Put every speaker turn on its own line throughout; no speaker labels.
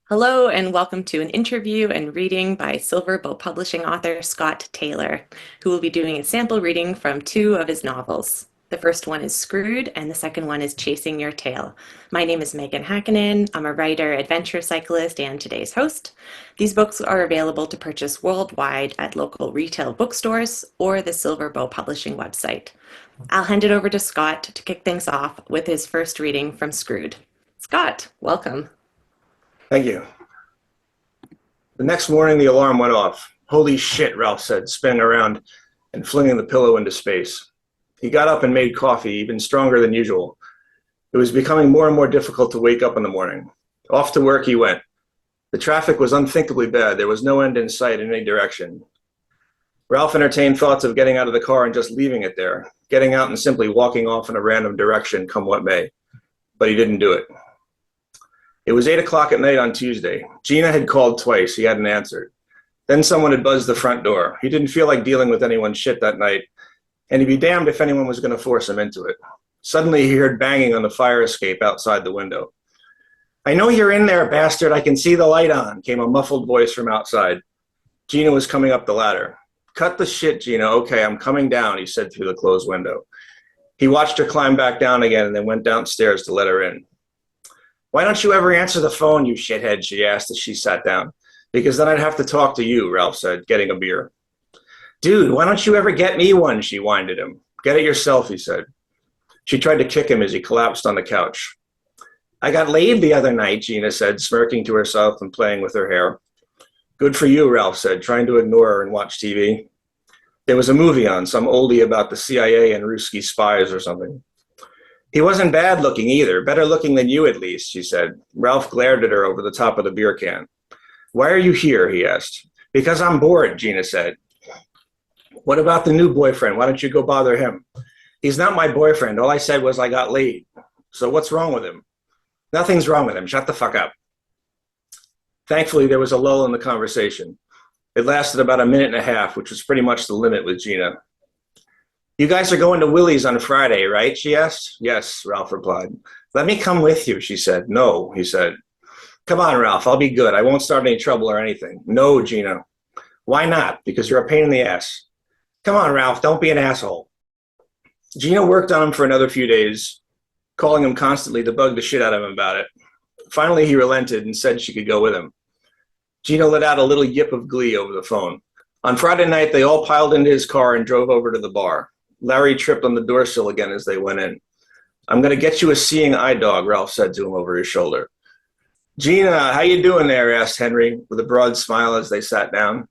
Hello, and welcome to an interview and reading by Silver Bow Publishing author Scott Taylor, who will be doing a sample reading from two of his novels. The first one is Screwed, and the second one is Chasing Your Tail. My name is Megan Hakkinen. I'm a writer, adventure cyclist, and today's host. These books are available to purchase worldwide at local retail bookstores or the Silver Bow Publishing website. I'll hand it over to Scott to kick things off with his first reading from Screwed. Scott, welcome.
Thank you. The next morning, the alarm went off. Holy shit, Ralph said, spinning around and flinging the pillow into space. He got up and made coffee, even stronger than usual. It was becoming more and more difficult to wake up in the morning. Off to work he went. The traffic was unthinkably bad. There was no end in sight in any direction. Ralph entertained thoughts of getting out of the car and just leaving it there, getting out and simply walking off in a random direction, come what may. But he didn't do it. It was 8 o'clock at night on Tuesday. Gina had called twice. He hadn't answered. Then someone had buzzed the front door. He didn't feel like dealing with anyone's shit that night, and he'd be damned if anyone was going to force him into it. Suddenly, he heard banging on the fire escape outside the window. "I know you're in there, bastard. I can see the light on," came a muffled voice from outside. Gina was coming up the ladder. "Cut the shit, Gina. Okay, I'm coming down," he said through the closed window. He watched her climb back down again and then went downstairs to let her in. "Why don't you ever answer the phone, you shithead?" she asked as she sat down. "Because then I'd have to talk to you," Ralph said, getting a beer. "Dude, why don't you ever get me one?" she whined at him. "Get it yourself," he said. She tried to kick him as he collapsed on the couch. "I got laid the other night," Gina said, smirking to herself and playing with her hair. "Good for you," Ralph said, trying to ignore her and watch TV. There was a movie on, some oldie about the CIA and Ruski spies or something. "He wasn't bad looking either, better looking than you at least," she said. Ralph glared at her over the top of the beer can. "Why are you here?" he asked. "Because I'm bored," Gina said. "What about the new boyfriend? Why don't you go bother him?" "He's not my boyfriend. All I said was I got laid." "So what's wrong with him?" "Nothing's wrong with him. Shut the fuck up." Thankfully, there was a lull in the conversation. It lasted about a minute and a half, which was pretty much the limit with Gina. "You guys are going to Willie's on Friday, right?" she asked. "Yes," Ralph replied. "Let me come with you," she said. "No," he said. "Come on, Ralph, I'll be good. I won't start any trouble or anything." "No, Gina." "Why not?" "Because you're a pain in the ass." "Come on, Ralph, don't be an asshole." Gina worked on him for another few days, calling him constantly to bug the shit out of him about it. Finally, he relented and said she could go with him. Gina let out a little yip of glee over the phone. On Friday night, they all piled into his car and drove over to the bar. Larry tripped on the door sill again as they went in. "I'm going to get you a seeing eye dog," Ralph said to him over his shoulder. "Gina, how you doing there?" asked Henry with a broad smile as they sat down.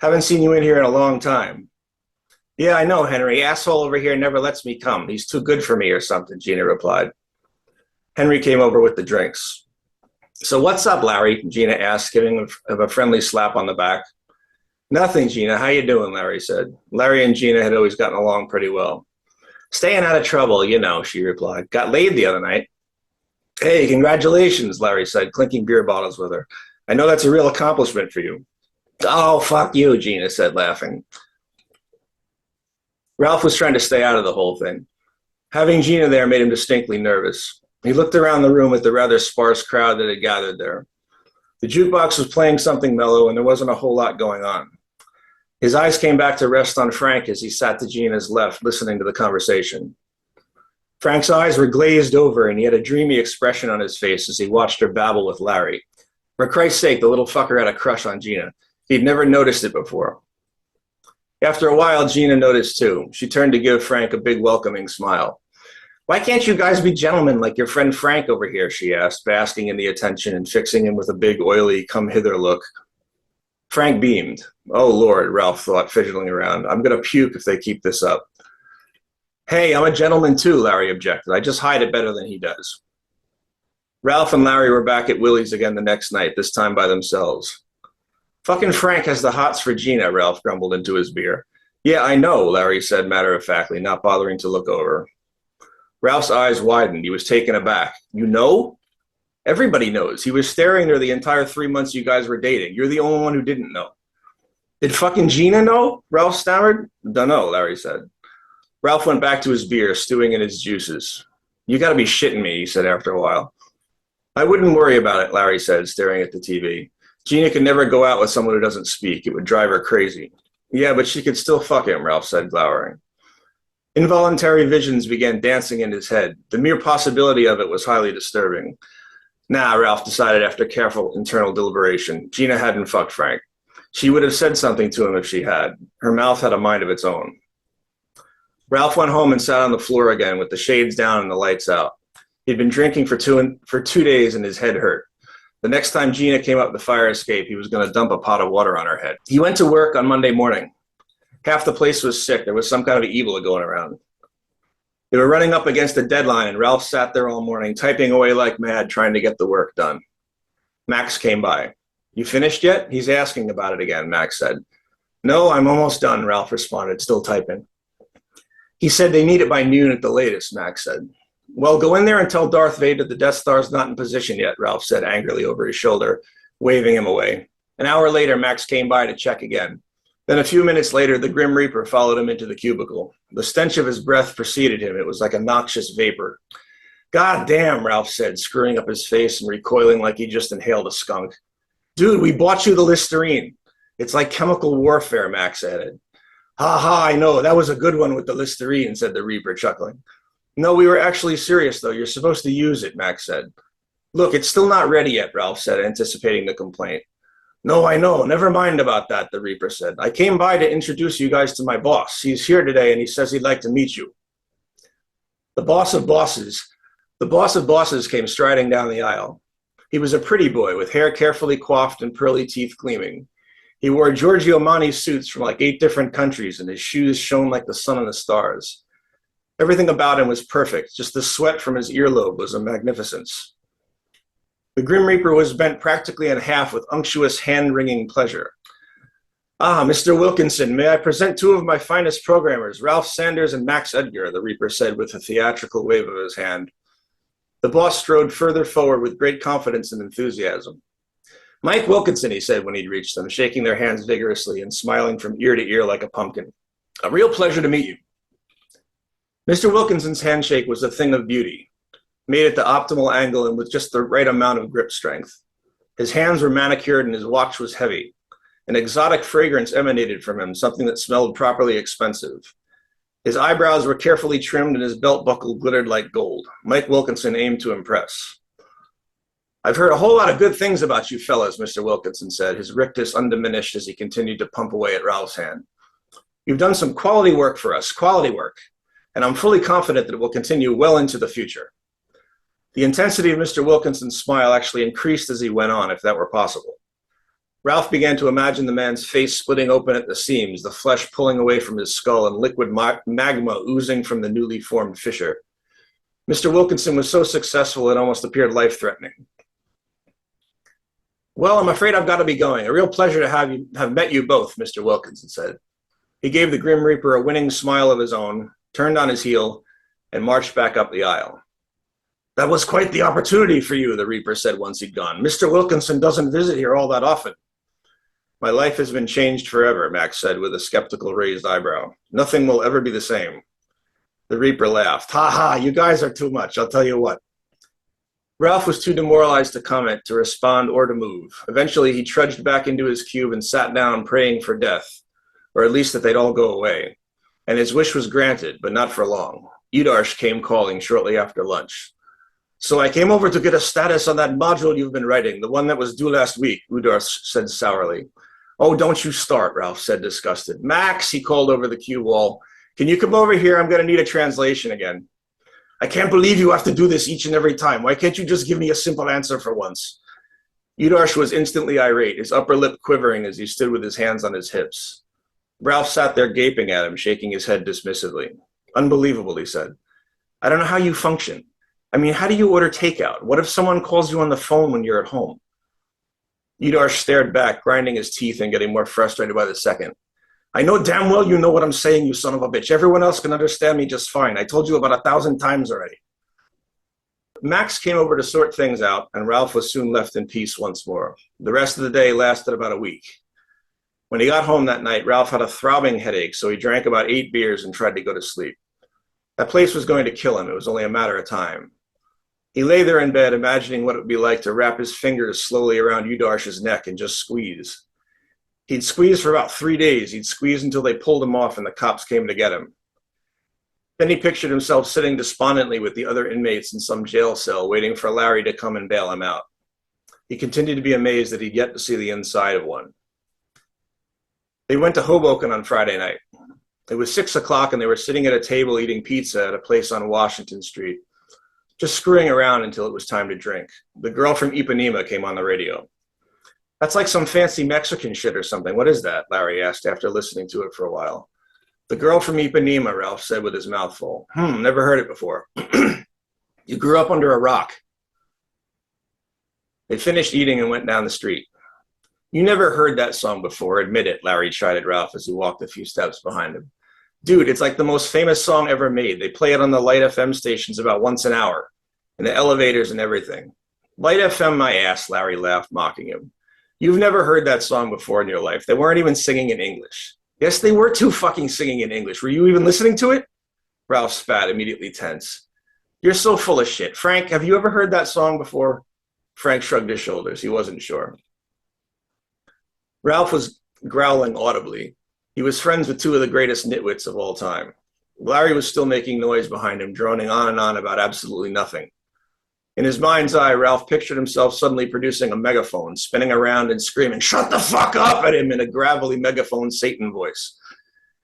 "Haven't seen you in here in a long time." "Yeah, I know, Henry. Asshole over here never lets me come. He's too good for me or something," Gina replied. Henry came over with the drinks. "So what's up, Larry?" Gina asked, giving him a friendly slap on the back. "Nothing, Gina. How you doing?" Larry said. Larry and Gina had always gotten along pretty well. "Staying out of trouble, you know," she replied. "Got laid the other night." "Hey, congratulations," Larry said, clinking beer bottles with her. "I know that's a real accomplishment for you." "Oh, fuck you," Gina said, laughing. Ralph was trying to stay out of the whole thing. Having Gina there made him distinctly nervous. He looked around the room at the rather sparse crowd that had gathered there. The jukebox was playing something mellow, and there wasn't a whole lot going on. His eyes came back to rest on Frank as he sat to Gina's left, listening to the conversation. Frank's eyes were glazed over, and he had a dreamy expression on his face as he watched her babble with Larry. For Christ's sake, the little fucker had a crush on Gina. He'd never noticed it before. After a while, Gina noticed too. She turned to give Frank a big welcoming smile. "Why can't you guys be gentlemen like your friend Frank over here?" she asked, basking in the attention and fixing him with a big, oily, come-hither look. Frank beamed. "Oh, Lord," Ralph thought, fidgeting around. "I'm going to puke if they keep this up." "Hey, I'm a gentleman too," Larry objected. "I just hide it better than he does." Ralph and Larry were back at Willie's again the next night, this time by themselves. "Fucking Frank has the hots for Gina," Ralph grumbled into his beer. "Yeah, I know," Larry said matter-of-factly, not bothering to look over. Ralph's eyes widened. He was taken aback. "You know?" "Everybody knows. He was staring there the entire 3 months you guys were dating. You're the only one who didn't know." "Did fucking Gina know?" Ralph stammered. "Dunno," Larry said. Ralph went back to his beer, stewing in his juices. "You gotta be shitting me," he said after a while. I wouldn't worry about it, Larry said, staring at the TV. Gina can never go out with someone who doesn't speak. It would drive her crazy. Yeah, but she could still fuck him, Ralph said, glowering. Involuntary visions began dancing in his head. The mere possibility of it was highly disturbing. Nah, Ralph decided after careful internal deliberation. Gina hadn't fucked Frank. She would have said something to him if she had. Her mouth had a mind of its own. Ralph went home and sat on the floor again with the shades down and the lights out. He'd been drinking for 2 days and his head hurt. The next time Gina came up the fire escape, he was going to dump a pot of water on her head. He went to work on Monday morning. Half the place was sick. There was some kind of evil going around. They were running up against a deadline, and Ralph sat there all morning, typing away like mad, trying to get the work done. Max came by. You finished yet? He's asking about it again, Max said. No, I'm almost done, Ralph responded, still typing. He said they need it by noon at the latest, Max said. Well, go in there and tell Darth Vader the Death Star's not in position yet, Ralph said angrily over his shoulder, waving him away. An hour later, Max came by to check again. Then a few minutes later, the Grim Reaper followed him into the cubicle. The stench of his breath preceded him. It was like a noxious vapor. God damn, Ralph said, screwing up his face and recoiling like he just inhaled a skunk. Dude, we bought you the Listerine. It's like chemical warfare, Max added. Ha ha, I know. That was a good one with the Listerine, said the Reaper, chuckling. No, we were actually serious, though. You're supposed to use it, Max said. Look, it's still not ready yet, Ralph said, anticipating the complaint. No, I know. Never mind about that, the Reaper said. I came by to introduce you guys to my boss. He's here today, and he says he'd like to meet you. The boss of bosses came striding down the aisle. He was a pretty boy with hair carefully coiffed and pearly teeth gleaming. He wore Giorgio Armani suits from like 8 different countries, and his shoes shone like the sun and the stars. Everything about him was perfect. Just the sweat from his earlobe was a magnificence. The Grim Reaper was bent practically in half with unctuous, hand-wringing pleasure. Ah, Mr. Wilkinson, may I present 2 of my finest programmers, Ralph Sanders and Max Edgar, the Reaper said with a theatrical wave of his hand. The boss strode further forward with great confidence and enthusiasm. Mike Wilkinson, he said when he'd reached them, shaking their hands vigorously and smiling from ear to ear like a pumpkin. A real pleasure to meet you. Mr. Wilkinson's handshake was a thing of beauty, made at the optimal angle and with just the right amount of grip strength. His hands were manicured and his watch was heavy. An exotic fragrance emanated from him, something that smelled properly expensive. His eyebrows were carefully trimmed and his belt buckle glittered like gold. Mike Wilkinson aimed to impress. I've heard a whole lot of good things about you fellas, Mr. Wilkinson said, his rictus undiminished as he continued to pump away at Ralph's hand. You've done some quality work for us, quality work, and I'm fully confident that it will continue well into the future. The intensity of Mr. Wilkinson's smile actually increased as he went on, if that were possible. Ralph began to imagine the man's face splitting open at the seams, the flesh pulling away from his skull, and liquid magma oozing from the newly formed fissure. Mr. Wilkinson was so successful it almost appeared life-threatening. Well, I'm afraid I've got to be going. A real pleasure to have met you both, Mr. Wilkinson said. He gave the Grim Reaper a winning smile of his own, turned on his heel, and marched back up the aisle. That was quite the opportunity for you, the Reaper said once he'd gone. Mr. Wilkinson doesn't visit here all that often. My life has been changed forever, Max said with a skeptical raised eyebrow. Nothing will ever be the same. The Reaper laughed. Ha ha, you guys are too much, I'll tell you what. Ralph was too demoralized to comment, to respond, or to move. Eventually, he trudged back into his cube and sat down praying for death, or at least that they'd all go away. And his wish was granted, but not for long. Udarsh came calling shortly after lunch. So I came over to get a status on that module you've been writing, the one that was due last week, Udarsh said sourly. Oh, don't you start, Ralph said, disgusted. Max, he called over the cue wall. Can you come over here? I'm going to need a translation again. I can't believe you have to do this each and every time. Why can't you just give me a simple answer for once? Udarsh was instantly irate, his upper lip quivering as he stood with his hands on his hips. Ralph sat there gaping at him, shaking his head dismissively. Unbelievable, he said. I don't know how you function. I mean, how do you order takeout? What if someone calls you on the phone when you're at home? Udarsh stared back, grinding his teeth and getting more frustrated by the second. I know damn well you know what I'm saying, you son of a bitch. Everyone else can understand me just fine. I told you about 1,000 times already. Max came over to sort things out, and Ralph was soon left in peace once more. The rest of the day lasted about a week. When he got home that night, Ralph had a throbbing headache, so he drank about 8 beers and tried to go to sleep. That place was going to kill him. It was only a matter of time. He lay there in bed, imagining what it would be like to wrap his fingers slowly around Udarsh's neck and just squeeze. He'd squeeze for about 3 days. He'd squeeze until they pulled him off and the cops came to get him. Then he pictured himself sitting despondently with the other inmates in some jail cell, waiting for Larry to come and bail him out. He continued to be amazed that he'd yet to see the inside of one. They went to Hoboken on Friday night. It was 6 o'clock and they were sitting at a table eating pizza at a place on Washington Street, just screwing around until it was time to drink. The girl from Ipanema came on the radio. That's like some fancy Mexican shit or something. What is that? Larry asked after listening to it for a while. The girl from Ipanema, Ralph said with his mouth full. Never heard it before. You grew up under a rock. They finished eating and went down the street. You never heard that song before, admit it, Larry chided Ralph as he walked a few steps behind him. Dude, it's like the most famous song ever made. They play it on the Light FM stations about once an hour, in the elevators and everything. Light FM, my ass, Larry laughed, mocking him. You've never heard that song before in your life. They weren't even singing in English. Yes, they were too fucking singing in English. Were you even listening to it? Ralph spat, immediately tense. You're so full of shit. Frank, have you ever heard that song before? Frank shrugged his shoulders. He wasn't sure. Ralph was growling audibly. He was friends with two of the greatest nitwits of all time. Larry was still making noise behind him, droning on and on about absolutely nothing. In his mind's eye, Ralph pictured himself suddenly producing a megaphone, spinning around and screaming, "Shut the fuck up!" at him in a gravelly megaphone Satan voice.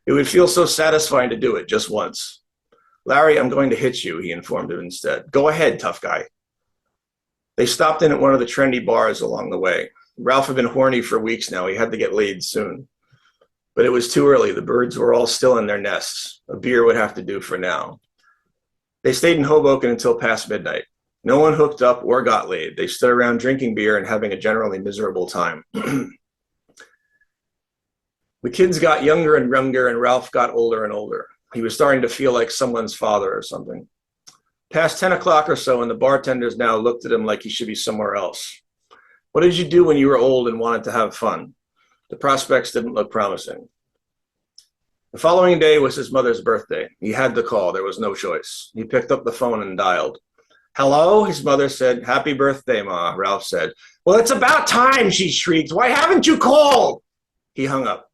It would feel so satisfying to do it just once. Larry, I'm going to hit you, he informed him instead. Go ahead, tough guy. They stopped in at one of the trendy bars along the way. Ralph had been horny for weeks now. He had to get laid soon. But it was too early. The birds were all still in their nests. A beer would have to do for now. They stayed in Hoboken until past midnight. No one hooked up or got laid. They stood around drinking beer and having a generally miserable time. The kids got younger and younger, and Ralph got older and older. He was starting to feel like someone's father or something. Past 10 o'clock or so, and the bartenders now looked at him like he should be somewhere else. What did you do when you were old and wanted to have fun? The prospects didn't look promising. The following day was his mother's birthday. He had to call. There was no choice. He picked up the phone and dialed. Hello, his mother said. Happy birthday, Ma, Ralph said. Well, it's about time, she shrieked. Why haven't you called? He hung up.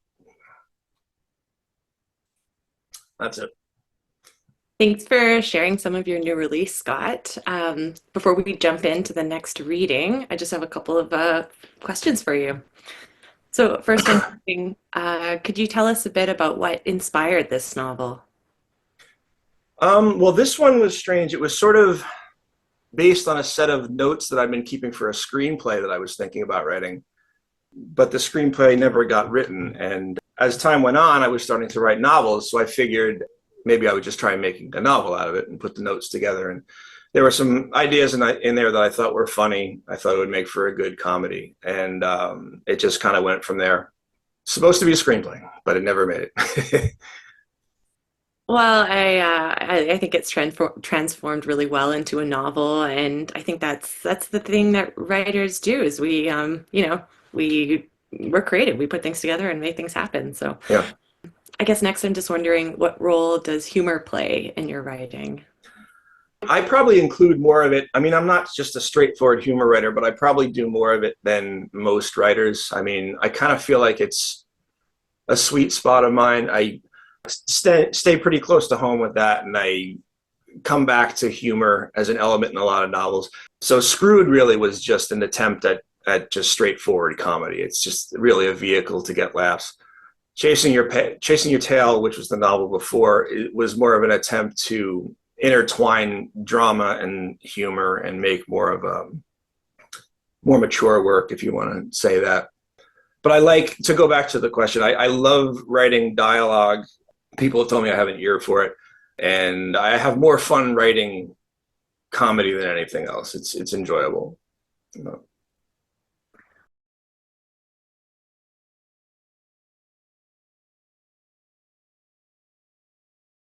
That's it.
Thanks for sharing some of your new release, Scott. Before we jump into the next reading, I just have a couple of questions for you. So first, I'm thinking, could you tell us a bit about what inspired this novel?
Well, this one was strange. It was sort of based on a set of notes that I've been keeping for a screenplay that I was thinking about writing. But the screenplay never got written. And as time went on, I was starting to write novels. So I figured maybe I would just try making a novel out of it and put the notes together. And there were some ideas in there that I thought were funny. I thought it would make for a good comedy. And it just kind of went from there. Supposed to be a screenplay, but it never made it.
Well, I think it's transformed really well into a novel, and I think that's the thing that writers do is we're creative. We put things together and make things happen. So
Yeah.
I guess next I'm just wondering, what role does humor play in your writing?
I probably include more of it. I mean, I'm not just a straightforward humor writer, but I probably do more of it than most writers. I mean, I kind of feel like it's a sweet spot of mine. I stay pretty close to home with that, and I come back to humor as an element in a lot of novels. So Screwed really was just an attempt at just straightforward comedy. It's just really a vehicle to get laughs. Chasing Your Tail, which was the novel before, it was more of an attempt to intertwine drama and humor and make more of a more mature work, if you want to say that. But I like to go back to the question. I love writing dialogue. People have told me I have an ear for it, and I have more fun writing comedy than anything else. It's enjoyable. You know.